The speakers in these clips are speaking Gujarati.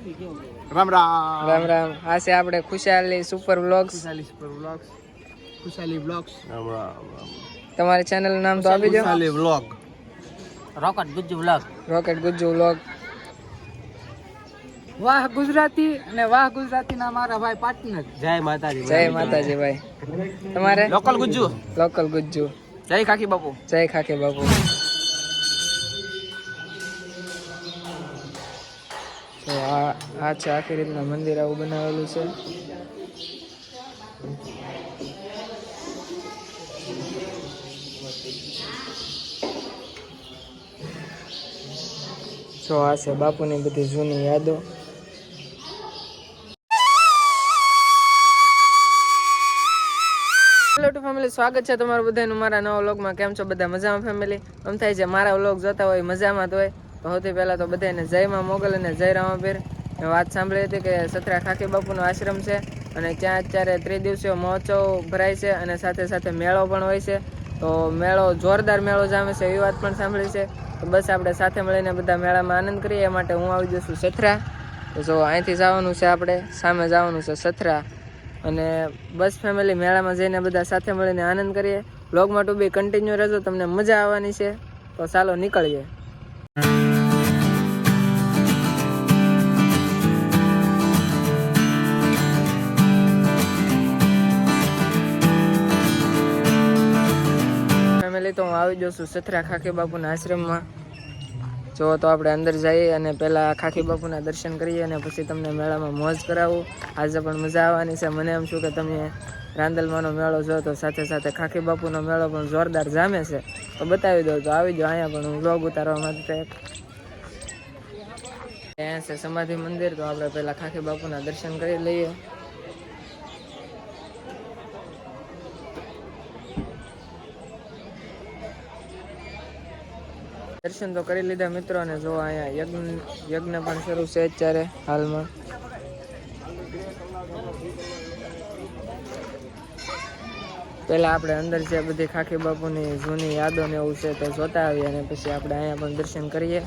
રામ રામ રામ રામ. આ છે આપણે Khushali super vlogs. Khushali blogs. Ram Ram. તમારી ચેનલ નું નામ તો આપી દો. Khushali vlog. Rocket Gujju vlog. વાહ ગુજરાતી અને વાહ ગુજરાતી ના મારા ભાઈ પાર્ટનર. જય માતાજી. જય માતાજી ભાઈ. તમારે લોકલ ગુજ્જુ. લોકલ ગુજ્જુ. જય ખાકી બાપુ. જય ખાકી બાપુ. તો આ છે આખી રીતના મંદિર આવું બનાવેલું છે. તો આ છે બાપુની બધી જૂની યાદો. હેલો ટુ ફેમિલી, સ્વાગત છે તમારું બધાનું મારા નવા વ્લોગમાં. કેમ છો બધા? મજામાં ફેમિલી? એમ થાય છે મારા વ્લોગ જોતા હોય મજામાં તો હોય. તો સૌથી પહેલાં તો બધાને જય માં મોગલ અને જય રામાપીર. મેં વાત સાંભળી હતી કે સત્રા ખાકી બાપુનો આશ્રમ છે અને ત્યાં અત્યારે ત્રિદિવસીય મહોત્સવ ભરાય છે અને સાથે સાથે મેળો પણ હોય છે. તો મેળો જોરદાર મેળો જામે છે એવી વાત પણ સાંભળી છે. તો બસ આપણે સાથે મળીને બધા મેળામાં આનંદ કરીએ. એ માટે હું આવી જઈશું સથરા. તો જો અહીંથી જવાનું છે, આપણે સામે જવાનું છે સથરા. અને બસ ફેમિલી, મેળામાં જઈને બધા સાથે મળીને આનંદ કરીએ. વ્લોગમાં ટુ બી કન્ટિન્યુ રહેજો, તમને મજા આવવાની છે. તો ચાલો નીકળીએ. ફેમિલી, તો હું આવી જઉં છું સથરા ખાકી બાપુના આશ્રમમાં. જો તો આપણે અંદર જઈએ અને પહેલાં ખાકી બાપુના દર્શન કરીએ અને પછી તમને મેળામાં મોજ કરાવું. આજે પણ મજા આવવાની છે. મને એમ છું કે તમે રાંદલમાંનો મેળો જો તો સાથે સાથે ખાકી બાપુનો મેળો પણ જોરદાર જામે છે. તો બતાવી દઉં. તો આવી જાઓ અહીંયા પણ હું વ્લોગ ઉતારવા માટે. અહીંયા છે સમાધિ મંદિર. તો આપણે પહેલાં ખાકી બાપુના દર્શન કરી લઈએ. દર્શન તો કરી લીધા મિત્રો. અને જો અહીંયા યજ્ઞ પણ શરૂ છે અત્યારે હાલમાં. પહેલાં આપણે અંદર છે બધી ખાકી બાપુની જૂની યાદો ને એવું છે તો જોતા આવીએ અને પછી આપણે અહીંયા પણ દર્શન કરીએ.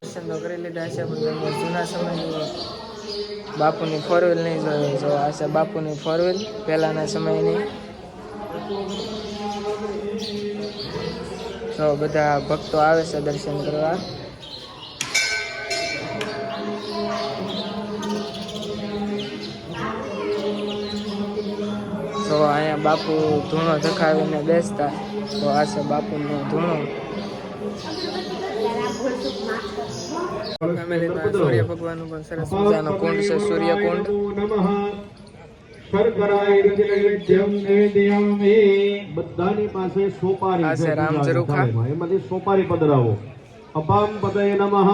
દર્શન તો કરી લીધા છે પણ જૂના સમયની બાપુની ફોરવ્હીલ નહીં જોઈએ. જો આ છે બાપુની ફોરવ્હીલ પહેલાંના સમયની. તો બધા ભક્તો આવે છે દર્શન કરવા. તો અહીંયા બાપુ ધૂણો ધખાવીને બેસતા. તો આ છે બાપુનો ધૂણો. ફેમિલી, સૂર્ય ભગવાનનું પણ સરસ મજાનો કુંડ છે, સૂર્યકુંડ. બધાની પાસે સોપારી આ છે રામચરુખા. એમાંથી સોપારી પધરાવો. અપામ પદય નમઃ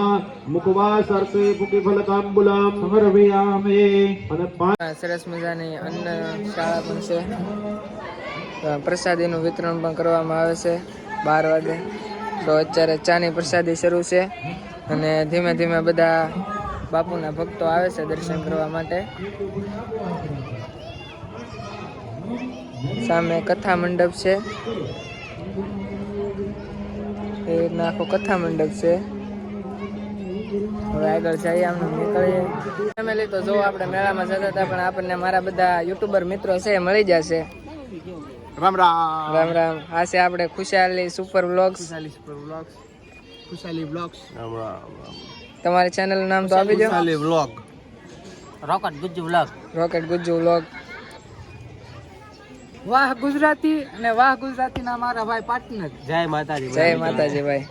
મુખવાસ અર્પે પુકિફલ તાંબુલામ સમર્પયામે. અને સરસ મજાની અન્ન શાળા પણ છે. પ્રસાદીનું વિતરણ પણ કરવામાં આવે છે 12 વાગે. તો અત્યારે ચાની પ્રસાદી શરૂ છે અને ધીમે ધીમે બધા બાપુના ભક્તો આવે છે દર્શન કરવા માટે. સામે કથા મંડપ છે. એ રીતના આખો કથા મંડપ છે. હવે આગળ જઈએ, આમ નીકળીએ. ફેમિલી, તો જો આપણે મેળામાં જતા હતા પણ આપણને મારા બધા યુટ્યુબર મિત્રો છે મળી જશે. રામ રામ. રામ રામ. આ છે આપણે Khushali super vlogs. Khushali blogs. Ram Ram. તમારી ચેનલ નું નામ તો આપી દો. Khushali vlog. Rocket Gujju vlog. વાહ ગુજરાતી અને વાહ ગુજરાતી ના મારા ભાઈ પાર્ટનર. જય માતાજી. જય માતાજી ભાઈ.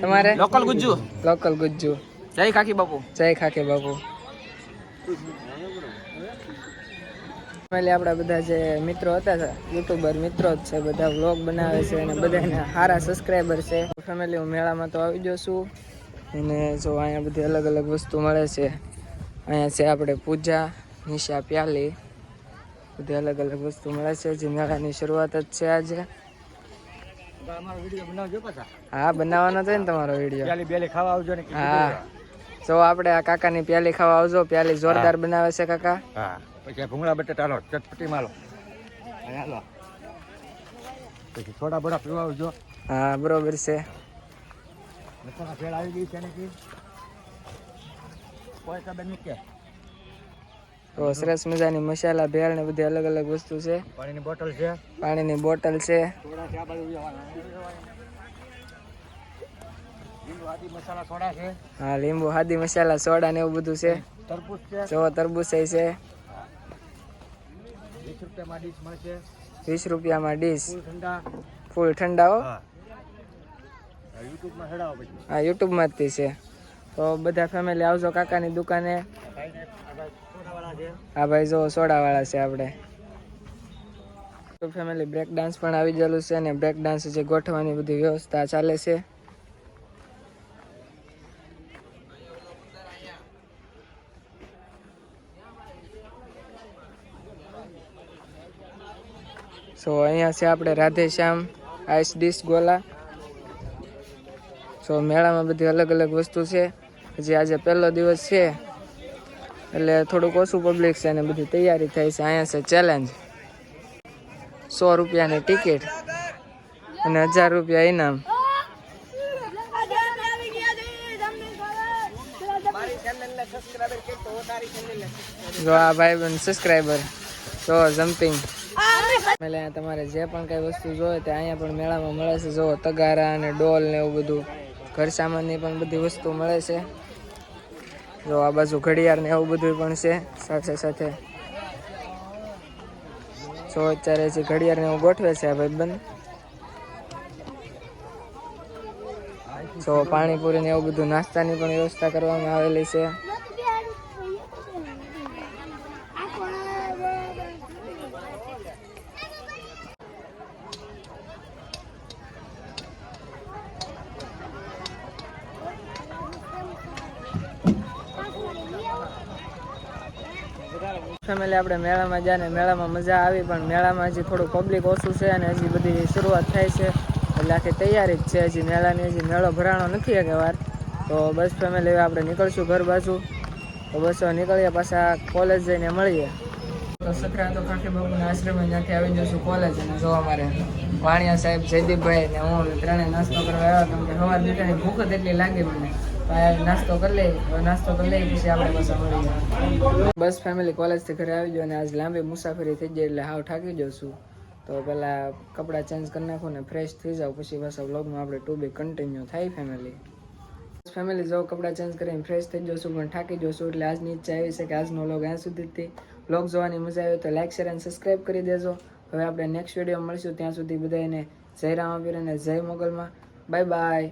તમારે લોકલ ગુજ્જુ. લોકલ ગુજ્જુ. જય ખાકી બાપુ. જય ખાકી બાપુ. આપણા બધા જે મિત્રો હતા, યુટ્યુબર મિત્રો જ છે, બધા વ્લોગ બનાવે છે અને બધાને સારા સબસ્ક્રાઈબર છે. ફેમિલી, હું મેળામાં તો આવી ગયો છું અને જો અહીંયા બધી અલગ અલગ વસ્તુ મળે છે. અહીંયા છે આપણે પૂજા, નિશા, પ્યાલી, બધી અલગ અલગ વસ્તુ મળે છે. જે મેળાની શરૂઆત જ છે આજે. હા, બનાવવાનો છે ને તમારો વિડીયો. હા, જો આપણે આ કાકાની પ્યાલી ખાવા આવજો. પ્યાલી જોરદાર બનાવે છે કાકા. પછી ભૂંગળા બટેટા લો, ચટપટી માલો, પછી થોડા બડા પીવા આવજો. હા, બરોબર છે. ભેળ આવી ગઈ છે ને કોઈ ખબર નથી. તો સરસ મજાની મસાલા ભેળ ને બધી અલગ અલગ વસ્તુ છે. પાણીની બોટલ છે. પાણીની બોટલ છે. લીંબુ આદિ મસાલા સોડા છે. હા, લીંબુ હાદી મસાલા સોડા ને એવું બધું છે. તરબૂચ છે. જો તરબૂચ છે. 20 રૂપિયામાં ડીશ મળશે. 20 રૂપિયામાં ડીશ. ઠંડા. ફૂલ ઠંડા હો. યુટ્યુબમાં ચડાવો પછી. હા, યુટ્યુબમાં જ છે. તો બધા ફેમિલી આવજો કાકાની દુકાને. હા ભાઈ, જો સોડાવાળા છે આપણે. તો ફેમિલી બ્રેક ડાન્સ પણ આવી ગયેલું છે અને બ્રેક ડાન્સ જે ગોઠવવાની બધી વ્યવસ્થા ચાલે છે. સો અહીંયા છે આપણે રાધે શ્યામ આઈસ ડીશ ગોલા. સો મેળામાં બધી અલગ અલગ વસ્તુ છે. હજી આજે પહેલો દિવસ છે એટલે થોડુંક ઓછું પબ્લિક છે અને બધી તૈયારી થઈ છે. અહીંયા છે ચેલેન્જ. 100 રૂપિયાની ટિકિટ અને 1000 રૂપિયા ઇનામ. જો આ ભાઈ બન સબસ્ક્રાઈબર જો જમ્પિંગ. તમારે જે પણ કઈ વસ્તુ જોઈએ તે અહીંયા પણ મેળામાં મળે છે. જો તગારા અને ડોલ ને એવું બધું ઘર સામાનની પણ બધી વસ્તુ મળે છે. જો આ બાજુ ઘડિયાળ ને એવું બધું પણ છે સાથે સાથે. જો અત્યારે જે ઘડિયાળ ને એવું ગોઠવે છે આ ભાઈબંધ. જો પાણીપુરી ને એવું બધું નાસ્તાની પણ વ્યવસ્થા કરવામાં આવેલી છે. ફેમિલી આપણે મેળામાં ગયા ને મેળામાં મજા આવી, પણ મેળામાં હજી થોડું પબ્લિક ઓછું છે અને હજી બધી શરૂઆત થાય છે એટલે આખી તૈયારી જ છે. હજી મેળાની હજી મેળો ભરાણો નથી એક વાર. તો બસ ફેમિલી આપણે નીકળશું ઘર બાજુ. તો બસ નીકળીએ પાછા કોલેજ જઈને મળીએ. તો સખરા તો કાકી બાપુના આશ્રમે ત્યાંથી આવી જશું કોલેજ. અને જો અમારે વાણિયા સાહેબ, જયદીપભાઈ ને હું ત્રણે નાસ્તો કરવા આવ્યા કેમ કે સવાર બેટાની ભૂખ જ એટલી લાગી મને. નાસ્તો કરી લઈ, નાસ્તો કરી લઈ પછી આપણે પાછા મળીએ. બસ ફેમિલી કોલેજથી ઘરે આવી ગયો અને આજ લાંબી મુસાફરી થઈ ગઈ એટલે હાવ થાકી જાઉં છું. તો પહેલાં કપડાં ચેન્જ કરી નાખું ને ફ્રેશ થઈ જાઉં પછી પાછા વ્લોગમાં આપણે ટુ બી કન્ટિન્યુ થાય ફેમિલી. જો કપડાં ચેન્જ કરીને ફ્રેશ થઈ જાઉં છું પણ થાકી જાઉં છું એટલે આજની ઈચ્છા એવી છે કે આજનો વ્લોગ અહીંયા સુધી જ. વ્લોગ જોવાની મજા આવી તો લાઈક શેર અને સબસ્ક્રાઈબ કરી દેજો. હવે આપણે નેક્સ્ટ વિડીયો મળીશું. ત્યાં સુધી બધાને જય રામાપીર અને જય મોગલમાં. Bye bye.